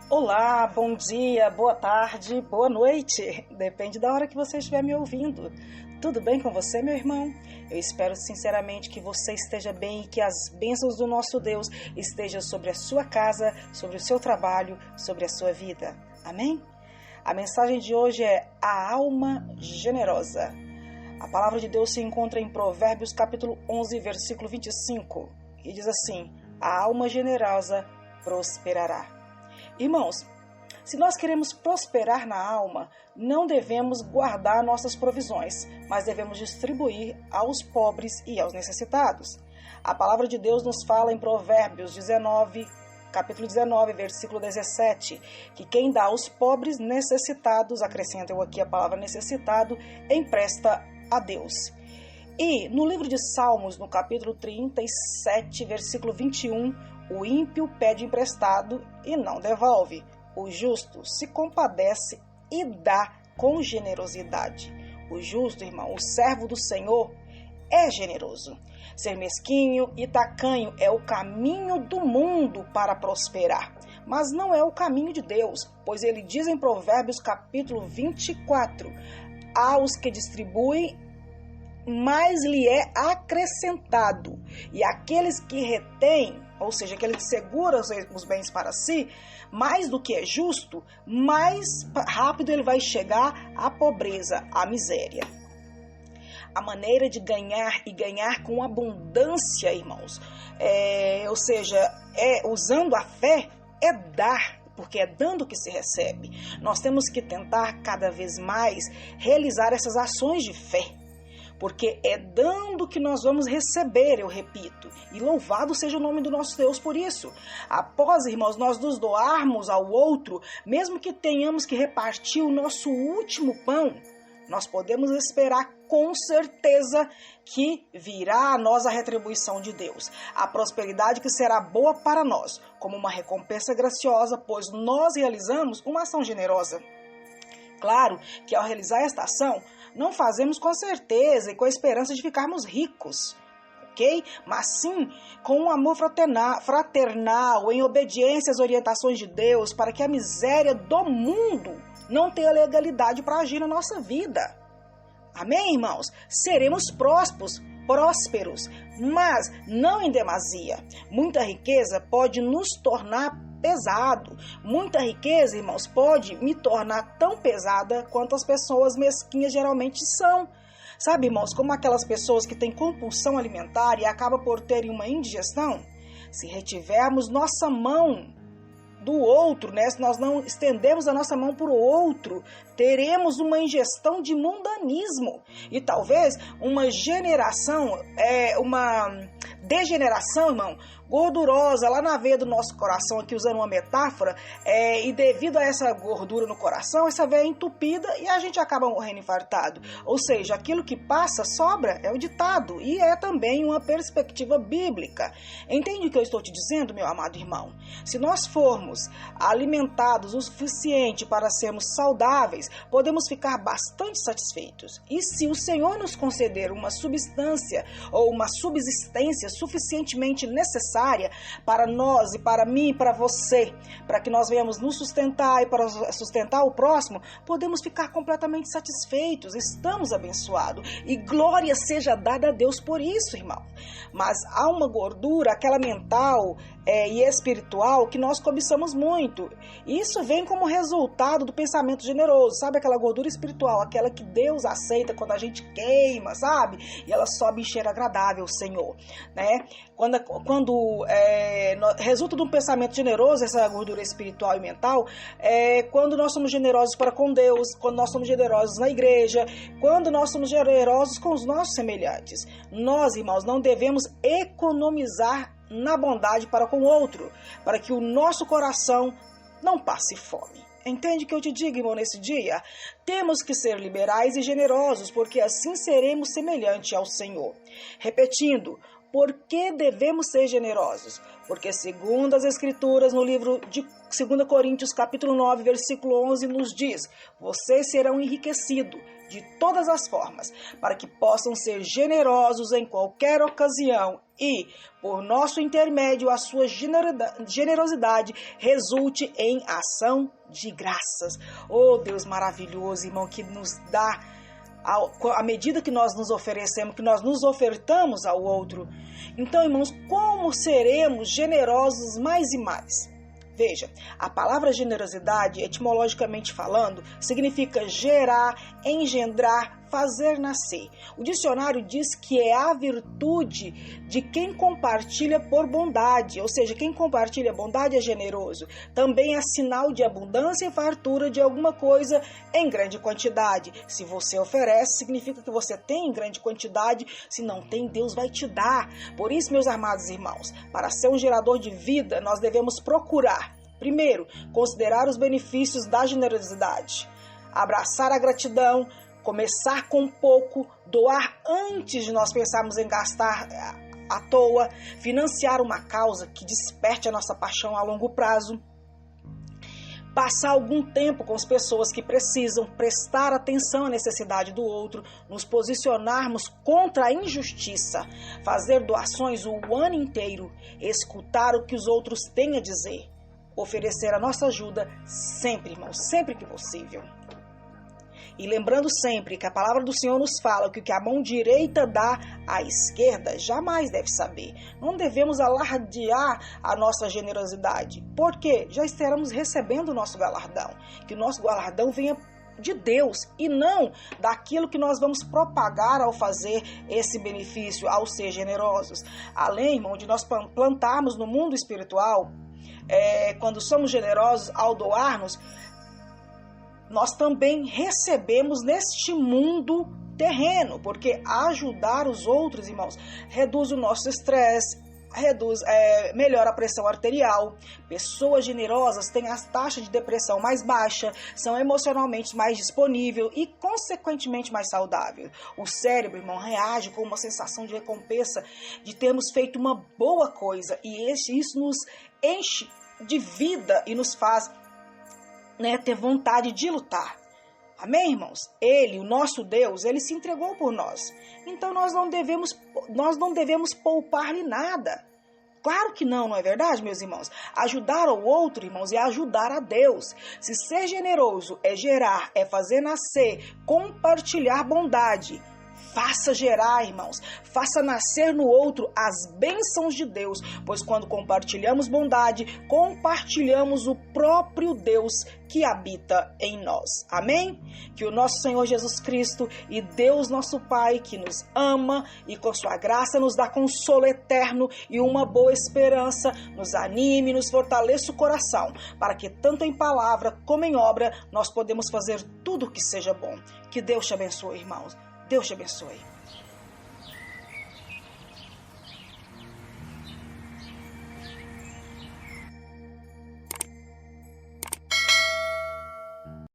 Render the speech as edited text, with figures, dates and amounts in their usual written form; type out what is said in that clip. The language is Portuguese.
Olá, bom dia, boa tarde, boa noite. Depende da hora que você estiver me ouvindo. Tudo bem com você, meu irmão? Eu espero sinceramente que você esteja bem e que as bênçãos do nosso Deus estejam sobre a sua casa, sobre o seu trabalho, sobre a sua vida. Amém? A mensagem de hoje é a alma generosa. A palavra de Deus se encontra em Provérbios capítulo 11, versículo 25, e diz assim: a alma generosa prosperará. Irmãos, se nós queremos prosperar na alma, não devemos guardar nossas provisões, mas devemos distribuir aos pobres e aos necessitados. A palavra de Deus nos fala em Provérbios 19, capítulo 19, versículo 17, que quem dá aos pobres necessitados, acrescenta eu aqui a palavra necessitado, empresta a Deus. E no livro de Salmos, no capítulo 37, versículo 21, o ímpio pede emprestado e não devolve. O justo se compadece e dá com generosidade. O justo, irmão, o servo do Senhor, é generoso. Ser mesquinho e tacanho é o caminho do mundo para prosperar, mas não é o caminho de Deus, pois ele diz em Provérbios capítulo 24, aos que distribuem, mais lhe é acrescentado, e aqueles que retêm, ou seja, aquele que segura os bens para si, mais do que é justo, mais rápido ele vai chegar à pobreza, à miséria. A maneira de ganhar e ganhar com abundância, irmãos, ou seja, usando a fé, é dar, porque é dando que se recebe. Nós temos que tentar cada vez mais realizar essas ações de fé, porque é dando que nós vamos receber, eu repito, e louvado seja o nome do nosso Deus por isso. Após, irmãos, nós nos doarmos ao outro, mesmo que tenhamos que repartir o nosso último pão, nós podemos esperar com certeza que virá a nós a retribuição de Deus, a prosperidade que será boa para nós, como uma recompensa graciosa, pois nós realizamos uma ação generosa. Claro que ao realizar esta ação, não fazemos com certeza e com a esperança de ficarmos ricos, ok? Mas sim com um amor fraternal, em obediência às orientações de Deus, para que a miséria do mundo não tenha legalidade para agir na nossa vida. Amém, irmãos? Seremos prósperos, mas não em demasia. Muita riqueza pode nos tornar pesado. Muita riqueza, irmãos, pode me tornar tão pesada quanto as pessoas mesquinhas geralmente são. Sabe, irmãos, como aquelas pessoas que têm compulsão alimentar e acabam por terem uma indigestão? Se retivermos nossa mão do outro, né? Se nós não estendemos a nossa mão para o outro, teremos uma ingestão de mundanismo e talvez uma degeneração, irmão, gordurosa lá na veia do nosso coração, aqui usando uma metáfora, e devido a essa gordura no coração, essa veia é entupida e a gente acaba morrendo infartado. Ou seja, aquilo que passa, sobra, é o ditado, e é também uma perspectiva bíblica. Entende o que eu estou te dizendo, meu amado irmão? Se nós formos alimentados o suficiente para sermos saudáveis, podemos ficar bastante satisfeitos. E se o Senhor nos conceder uma substância ou uma subsistência suficientemente necessária para nós e para mim e para você, para que nós venhamos nos sustentar e para sustentar o próximo, podemos ficar completamente satisfeitos, estamos abençoados e glória seja dada a Deus por isso, irmão. Mas há uma gordura, aquela mental e espiritual, que nós cobiçamos muito. Isso vem como resultado do pensamento generoso, sabe, aquela gordura espiritual, aquela que Deus aceita quando a gente queima, sabe, e ela sobe em cheiro agradável, Senhor, né? Quando resulta de um pensamento generoso, essa gordura espiritual e mental, quando nós somos generosos para com Deus, quando nós somos generosos na igreja, quando nós somos generosos com os nossos semelhantes. Nós, irmãos, não devemos economizar na bondade para com o outro, para que o nosso coração não passe fome. Entende o que eu te digo, irmão, nesse dia? Temos que ser liberais e generosos, porque assim seremos semelhantes ao Senhor. Repetindo, por que devemos ser generosos? Porque segundo as Escrituras, no livro de 2 Coríntios, capítulo 9, versículo 11, nos diz: vocês serão enriquecidos de todas as formas, para que possam ser generosos em qualquer ocasião e, por nosso intermédio, a sua generosidade resulte em ação de graças. Oh, Deus maravilhoso, irmão, que nos dá, à medida que nós nos oferecemos, que nós nos ofertamos ao outro. Então, irmãos, como seremos generosos mais e mais? Veja, a palavra generosidade, etimologicamente falando, significa gerar, engendrar, fazer nascer. O dicionário diz que é a virtude de quem compartilha por bondade, ou seja, quem compartilha bondade é generoso. Também é sinal de abundância e fartura de alguma coisa em grande quantidade. Se você oferece, significa que você tem em grande quantidade. Se não tem, Deus vai te dar. Por isso, meus amados irmãos, para ser um gerador de vida, nós devemos procurar, primeiro, considerar os benefícios da generosidade, abraçar a gratidão, começar com pouco, doar antes de nós pensarmos em gastar à toa, financiar uma causa que desperte a nossa paixão a longo prazo, passar algum tempo com as pessoas que precisam, prestar atenção à necessidade do outro, nos posicionarmos contra a injustiça, fazer doações o ano inteiro, escutar o que os outros têm a dizer, oferecer a nossa ajuda sempre, irmãos, sempre que possível. E lembrando sempre que a palavra do Senhor nos fala que o que a mão direita dá, a esquerda jamais deve saber. Não devemos alardear a nossa generosidade, porque já estaremos recebendo o nosso galardão. Que o nosso galardão venha de Deus e não daquilo que nós vamos propagar ao fazer esse benefício, ao ser generosos. Além, irmão, de nós plantarmos no mundo espiritual, quando somos generosos ao doar-nos, nós também recebemos neste mundo terreno, porque ajudar os outros, irmãos, reduz o nosso estresse, melhora a pressão arterial. Pessoas generosas têm a taxa de depressão mais baixa, são emocionalmente mais disponíveis e, consequentemente, mais saudáveis. O cérebro, irmão, reage com uma sensação de recompensa de termos feito uma boa coisa, e isso nos enche de vida e nos faz ter vontade de lutar. Amém, irmãos? Ele, o nosso Deus, ele se entregou por nós. Então nós não devemos poupar-lhe nada. Claro que não, não é verdade, meus irmãos? Ajudar ao outro, irmãos, é ajudar a Deus. Se ser generoso é gerar, é fazer nascer, compartilhar bondade, faça gerar, irmãos, faça nascer no outro as bênçãos de Deus, pois quando compartilhamos bondade, compartilhamos o próprio Deus que habita em nós. Amém? Que o nosso Senhor Jesus Cristo e Deus nosso Pai, que nos ama e com sua graça nos dá consolo eterno e uma boa esperança, nos anime, nos fortaleça o coração, para que tanto em palavra como em obra nós podemos fazer tudo o que seja bom. Que Deus te abençoe, irmãos. Deus te abençoe.